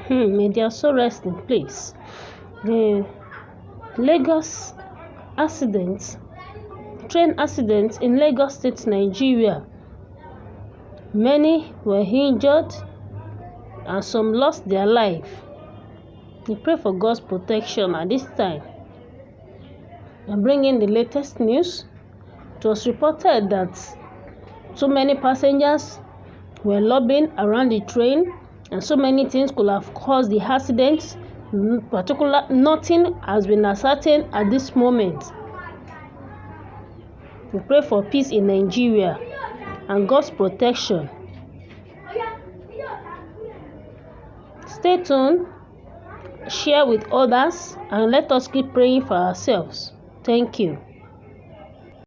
May their soul rest in peace. The Lagos train accident in Lagos State, Nigeria. Many were injured and some lost their life. We pray for God's protection at this time. And bringing the latest news, it was reported that so many passengers were lobbying around the train and so many things could have caused the accident. Nothing has been ascertained at this moment. We pray for peace in Nigeria and God's protection. Stay tuned, share with others, and let us keep praying for ourselves. Thank you.